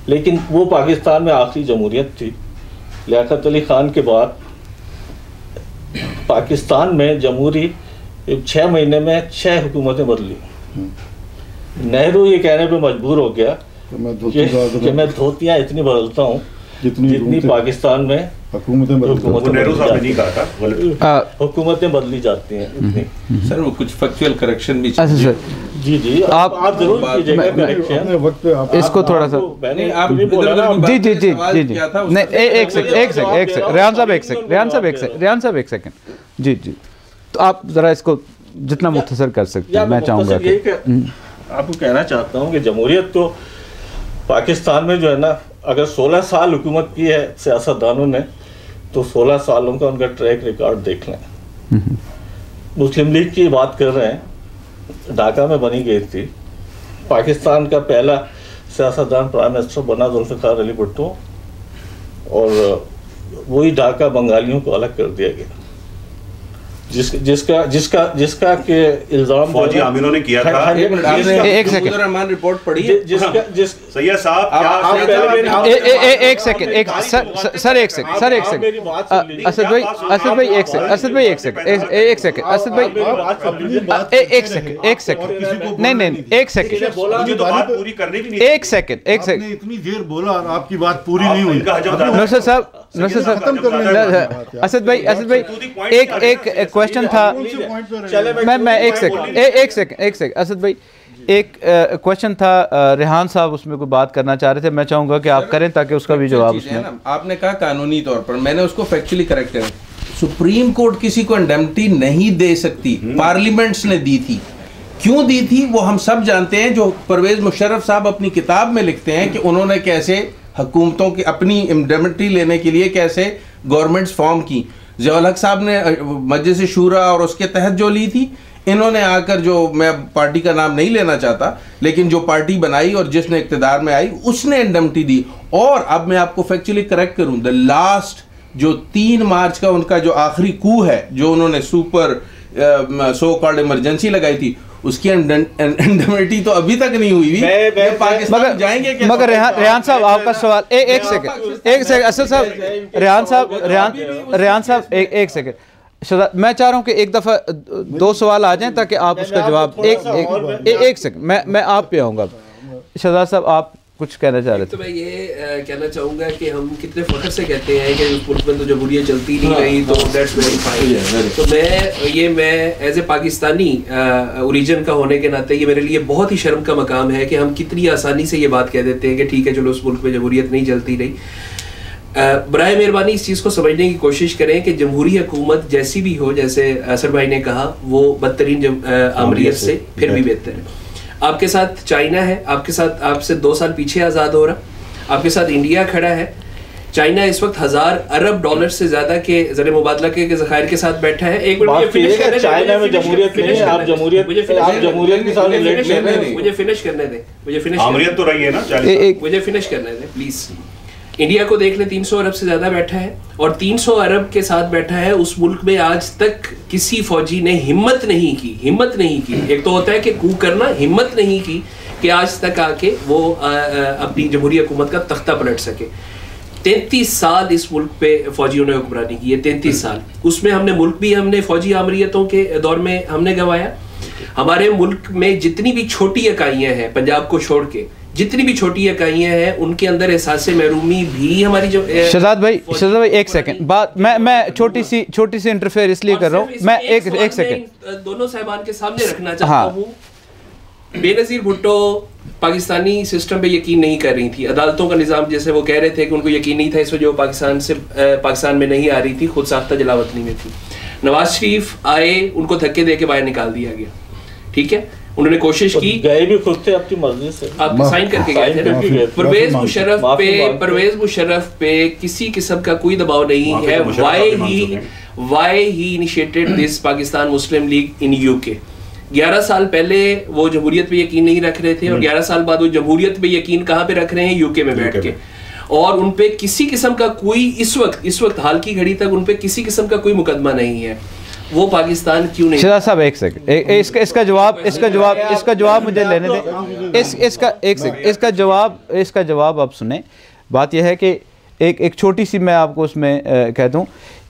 Speaker 4: लेकिन वो पाकिस्तान में आखिरी जमहूरियत थी। लियाकत अली खान के बाद पाकिस्तान में जमहूरी 6 महीने में 6 हुकूमतें बदली। नेहरू ये कहने पे मजबूर हो गया कि मैं धोतियाँ इतनी बदलता हूँ जितनी पाकिस्तान में हुकूमतें बदली जाती हैं।
Speaker 12: सर वो कुछ फैक्चुअल करेक्शन भी
Speaker 11: चाहिए।
Speaker 4: जी आप जरूर कीजिएगा करेक्शन,
Speaker 11: इसको थोड़ा सा जी नहीं, एक सेकंड रेहान साहब एक सेकंड जी, तो आप ज़रा इसको जितना मुख्तसर कर सकते हैं, मैं चाहूँगा कि
Speaker 4: आपको कहना चाहता हूँ कि जमहूरियत तो पाकिस्तान में जो है ना, अगर 16 साल हुकूमत की है सियासतदानों ने, तो 16 सालों का उनका ट्रैक रिकॉर्ड देख लें। मुस्लिम लीग की बात कर रहे हैं, ढाका में बनी गई थी, पाकिस्तान का पहला सियासतदान प्राइम मिनिस्टर बना जुल्फ़िकार अली भुट्टो, और वही ढाका बंगालियों को अलग कर दिया गया, जिसका के इल्जाम
Speaker 15: फौजी आमिरों ने किया था।
Speaker 11: एक सेकंड
Speaker 12: रिपोर्ट पढ़ी है,
Speaker 15: सैयद साहब
Speaker 11: एक सेकंड असद भाई एक सेकंड नहीं एक सेकंड
Speaker 15: पूरी करने की
Speaker 11: एक सेकंड
Speaker 13: इतनी देर बोला और आपकी बात पूरी नहीं हुई।
Speaker 11: नौशद साहब असद भाई एक क्वेश्चन था, मैं एक सेकंड असद भाई एक क्वेश्चन था, रेहान साहब उसमें कोई बात करना चाह रहे थे, मैं चाहूंगा कि आप करें ताकि उसका भी जवाब उसमें।
Speaker 12: आपने कहा कानूनी तौर पर, मैंने उसको फैक्चुअली करेक्ट करें। सुप्रीम कोर्ट किसी को इंडेमनिटी नहीं दे सकती, पार्लियामेंट्स ने दी थी। क्यों दी थी वो हम सब जानते हैं, जो परवेज मुशर्रफ साहब अपनी किताब में लिखते हैं कि उन्होंने कैसे हुकूमतों की अपनी इंडेमनिटी लेने के लिए कैसे गवर्नमेंट्स फॉर्म की। ज़िया-उल हक साहब ने मजलिस शूरा और उसके तहत जो ली थी, इन्होंने आकर, जो मैं पार्टी का नाम नहीं लेना चाहता, लेकिन जो पार्टी बनाई और जिसने इक़्तिदार में आई उसने इंडेमनिटी दी। और अब मैं आपको फैक्चुअली करेक्ट करूं, द लास्ट जो 3 मार्च का उनका जो आखिरी कू है, जो उन्होंने सुपर सो कॉल्ड इमरजेंसी लगाई थी, उसकी इंडेमनिटी तो अभी तक नहीं हुई। पाकिस्तान जाएंगे क्या?
Speaker 11: मगर रेहान साहब आपका सवाल, एक सेकंड असद साहब, रेहान साहब एक सेकंड, मैं चाह रहा हूं कि एक दफा 2 सवाल आ जाएं ताकि आप उसका जवाब एक सेकंड मैं आप पे आऊंगा। शहजाद साहब आप कुछ कहना चाह रहे थे?
Speaker 14: तो मैं ये कहना चाहूँगा कि हम कितने फख्र से कहते हैं कि उस मुल्क में तो जमहूरियत चलती नहीं रही, तो दैट्स वेरी फाइन। तो मैं एज ए पाकिस्तानी ओरिजिन का होने के नाते ये मेरे लिए बहुत ही शर्म का मकाम है कि हम कितनी आसानी से ये बात कह देते हैं कि ठीक है चलो उस मुल्क में जमहूरियत नहीं चलती रही। बराए मेहरबानी इस चीज़ को समझने की कोशिश करें कि जमहूरी हुकूमत जैसी भी हो, जैसे असर भाई ने कहा, वो बदतरीन आमरीत से फिर भी बेहतर है। आपके साथ चाइना है, आपके साथ आपसे 2 साल पीछे आज़ाद हो रहा, आपके साथ इंडिया खड़ा है। चाइना इस वक्त 1000 अरब डॉलर से ज्यादा के ज़र मुबादला के ज़खायर के साथ बैठा है। एक मिनट
Speaker 4: चाइना में जमहूरियत नहीं है, आप जमहूरियत के साथ
Speaker 14: मुझे फिनिश करने दें,
Speaker 15: आमरीत तो रही है ना,
Speaker 14: मुझे फिनिश करने दें प्लीज। इंडिया को देख ले, 300 अरब से ज्यादा बैठा है, और 300 अरब के साथ बैठा है। उस मुल्क में आज तक किसी फौजी ने हिम्मत नहीं की। एक तो होता है कि कू करना, हिम्मत नहीं की कि आज तक आके वो अपनी जमहूरी हुकूमत का तख्ता पलट सके। 33 साल इस मुल्क पे फौजियों ने हुक्मरानी की है, 33 साल। उसमें हमने फौजी आमरीतों के दौर में हमने गंवाया। हमारे मुल्क में जितनी भी छोटी इकाइयां हैं, पंजाब को छोड़ के जितनी भी छोटी इकाइयां हैं, उनके अंदर एहसास महरूमी भी हमारी जो
Speaker 11: शहजाद भाई एक सेकंड बात, मैं छोटी सी इंटरफेयर इसलिए कर रहा हूँ, मैं एक सेकंड
Speaker 14: दोनों साहिबान के सामने रखना चाहता हूँ। बेनज़ीर भुट्टो पाकिस्तानी सिस्टम पे यकीन नहीं कर रही थी। अदालतों का निज़ाम, जैसे वो कह रहे थे कि उनको यकीन नहीं था, इस वजह वो पाकिस्तान में नहीं आ रही थी, खुद साख्ता जलावतनी में थी। नवाज शरीफ आए, उनको धक्के दे के बाहर निकाल दिया गया। ठीक है, उन्होंने कोशिश की,
Speaker 4: गए भी खुद थे अपनी मर्जी से,
Speaker 14: आप साइन करके गए थे। परवेज मुशर्रफ पे किसी किस्म का कोई दबाव नहीं है। Why he initiated this Pakistan Muslim league in UK. 11 साल पहले वो जमहूरियत पे यकीन नहीं रख रहे थे, और 11 साल बाद वो जमहूरियत पे यकीन कहाँ पे रख रहे हैं? यूके में बैठ के। और उन पे किसी किस्म का कोई इस वक्त हाल की घड़ी तक उन पे किसी किस्म का कोई मुकदमा नहीं है। वो पाकिस्तान क्यों नहीं?
Speaker 11: शहजाद साहब एक सेकंड, इसका जवाब मुझे लेने दें। इसका जवाब आप सुने। बात यह है कि एक छोटी सी मैं आपको उसमें कह दूं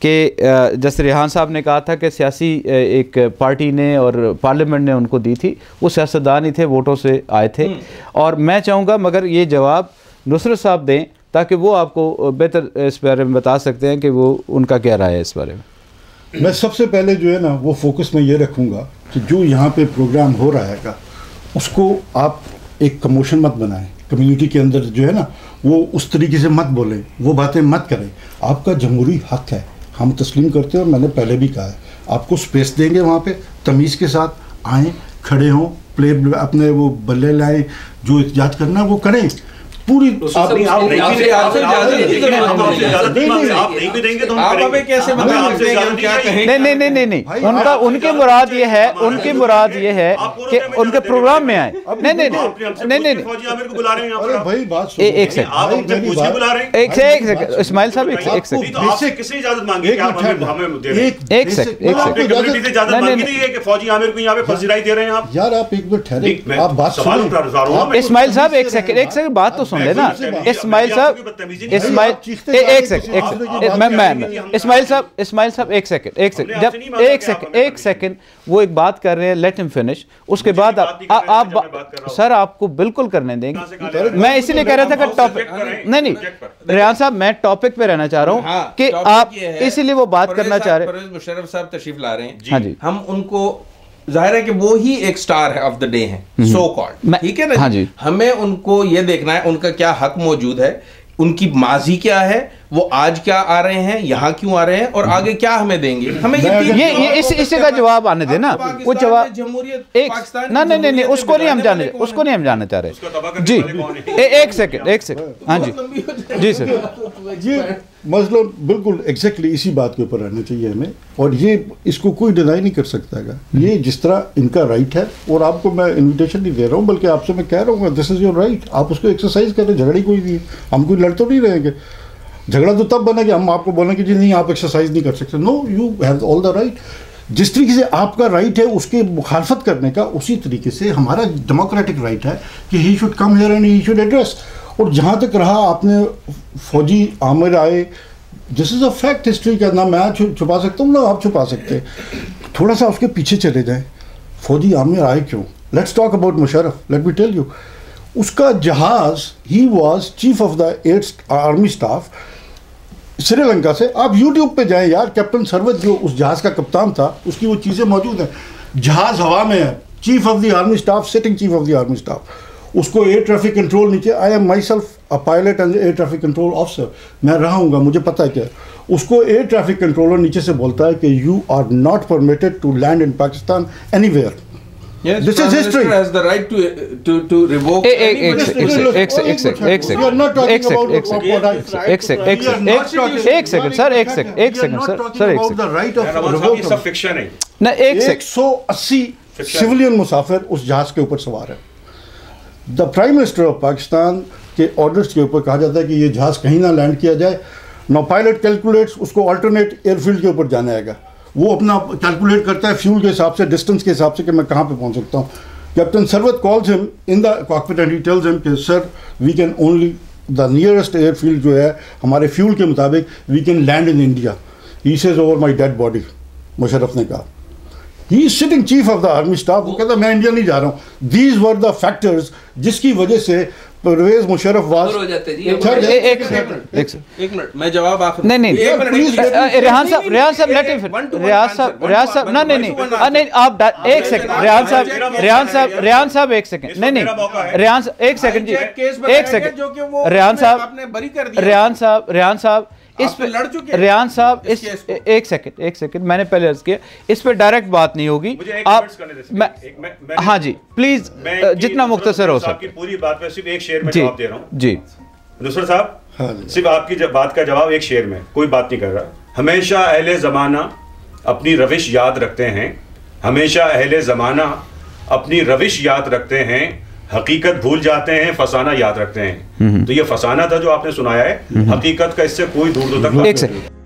Speaker 11: कि जैसे रेहान साहब ने कहा था कि सियासी एक पार्टी ने और पार्लियामेंट ने उनको दी थी, वो सियासतदान ही थे, वोटों से आए थे। और मैं चाहूँगा मगर ये जवाब नुसरत साहब दें ताकि वो आपको बेहतर इस बारे में बता सकते हैं कि वो उनका क्या राय है इस बारे में।
Speaker 13: मैं सबसे पहले जो है ना वो फोकस में ये रखूँगा कि जो यहाँ पे प्रोग्राम हो रहा है उसको आप एक कमोशन मत बनाएं, कम्युनिटी के अंदर जो है ना वो उस तरीके से मत बोलें, वो बातें मत करें। आपका जमहूरी हक है, हम तस्लीम करते हैं, और मैंने पहले भी कहा है आपको स्पेस देंगे, वहाँ पे तमीज़ के साथ आएँ, खड़े हों, प्ले अपने वो बल्ले लाएँ, जो एहतियात करना वो करें पूरी।
Speaker 12: आप नहीं देंगे तो आप हमें कैसे बताएंगे हम क्या कहेंगे?
Speaker 11: नहीं, उनकी मुराद ये है कि उनके प्रोग्राम में आए। नहीं,
Speaker 13: भाई बात
Speaker 11: एक सेकंड इस्माइल साहब, एक सेकंड
Speaker 15: किससे इजाजत मांगी? एक सेकंड फौजी आमिर को यहाँ पे फंसिराई दे रहे हैं आप?
Speaker 13: यार आप एक मिनट ठहरे, आप बात सुनो।
Speaker 11: इस्माइल साहब एक सेकंड बात तो सुन लेना। इस्माइल साहब एक सेकंड वो एक बात कर रहे हैं, लेट हिम फिनिश। उसके बाद आप सर आपको बिल्कुल करने देंगे। मैं इसीलिए कह रहा था कि टॉपिक नहीं रेहान साहब, मैं टॉपिक पे रहना चाह रहा हूँ कि आप इसीलिए वो बात करना चाह रहे हैं।
Speaker 12: परवेज मुशर्रफ साहब तशरीफ ला रहे हैं,
Speaker 11: हाँ जी,
Speaker 12: हम उनको जाहिर है कि वो ही एक स्टार है ऑफ द डे है सो कॉल्ड, ठीक है ना।
Speaker 11: हाँ जी।
Speaker 12: हमें उनको ये देखना है उनका क्या हक मौजूद है, उनकी माजी क्या है, वो आज क्या आ रहे हैं, यहाँ क्यों आ रहे हैं और आगे क्या हमें देंगे। हमें
Speaker 11: ये इसी का जवाब आने देना। वो जवाब एक नहीं उसको नहीं हम जाने चाह रहे जी। एक सेकंड हाँ जी जी सर।
Speaker 13: ये मसला बिल्कुल एग्जैक्टली इसी बात के ऊपर रहना चाहिए हमें, और ये इसको कोई डिनाई नहीं कर सकता है। ये जिस तरह इनका राइट है, और आपको मैं इन्विटेशन नहीं दे रहा हूँ बल्कि आपसे मैं कह रहा हूँ दिस इज योर राइट, आप उसको एक्सरसाइज करें, झगड़ी कोई नहीं है, हम कोई लड़ तो नहीं रहेंगे। झगड़ा तो तब बना कि हम आपको बोलें कि जी नहीं आप एक्सरसाइज नहीं कर सकते। No, you have all the right. जिस तरीके से आपका राइट है उसके मुखालफत करने का, उसी तरीके से हमारा डेमोक्रेटिक राइट है कि he should come here and he should address. और जहाँ तक रहा आपने फौजी आमिर आए, this is a fact history का, ना मैं छुपा सकता हूँ ना आप छुपा सकते। थोड़ा सा उसके पीछे चले जाएं, फौजी आमिर आए क्यों? Let's talk about Musharraf. Let me tell you, उसका जहाज़, he was chief of the 8th army staff Sri Lanka से। आप यूट्यूब पे जाएं यार, कैप्टन सरवत जो उस जहाज़ का कप्तान था, उसकी वो चीज़ें मौजूद हैं। जहाज़ हवा में है, chief of the army staff, sitting chief of the army staff, उसको एयर ट्रैफिक कंट्रोल नीचे। I am my self a pilot and air traffic control officer, मैं रहा मुझे पता है क्या। उसको एयर ट्रैफिक कंट्रोलर नीचे से बोलता है कि you are not permitted to land in Pakistan anywhere.
Speaker 12: Yes,
Speaker 13: this is history.
Speaker 12: Has the right to revoke.
Speaker 11: एक सेकंड सर,
Speaker 13: 180 सिविलियन मुसाफिर उस जहाज के ऊपर सवार है। The prime minister of Pakistan के ऑर्डर्स के ऊपर कहा जाता है कि ये जहाज कहीं ना लैंड किया जाए। नाउ पायलट कैलकुलेट्स, उसको अल्टरनेट एयरफील्ड के ऊपर जाना आएगा, वो अपना कैलकुलेट करता है फ्यूल के हिसाब से, डिस्टेंस के हिसाब से कि मैं कहाँ पे पहुँच सकता हूँ। Captain Sarwat calls him in the cockpit and he tells him कि sir we can only the nearest airfield जो है हमारे फ्यूल के मुताबिक we can land in India. He says over my dead body, Musharraf ने कहा। He is sitting chief of the army staff, वो कहता मैं इंडिया नहीं जा रहा हूँ। दीज वर द फैक्टर्स जिसकी वजह से परवेज मुशर्रफ वाज।
Speaker 11: एक
Speaker 12: मिनट मैं जवाब आप
Speaker 11: नहीं रेहान साहब नहीं आप एक सेकंड रेहान साहब एक सेकंड नहीं रेहान एक सेकंड जी एक सेकंड रेहान साहब इस पे रेहान साहब इस एक सेकंड मैंने पहले अर्ज किया, इस पे डायरेक्ट बात नहीं होगी। आप हाँ जी प्लीज जितना मुख्तसर हो सके।
Speaker 15: पूरी बात में सिर्फ एक शेर में जवाब दे रहा हूँ
Speaker 11: जी
Speaker 15: नुसरत साहब, सिर्फ आपकी बात का जवाब एक शेर में, कोई बात नहीं कर रहा। हमेशा अहले ज़माना अपनी रविश याद रखते हैं, हमेशा अहले ज़माना अपनी रविश याद रखते हैं, हकीकत भूल जाते हैं, फसाना याद रखते हैं। तो ये फसाना था जो आपने सुनाया है, हकीकत का इससे कोई दूर दूर तक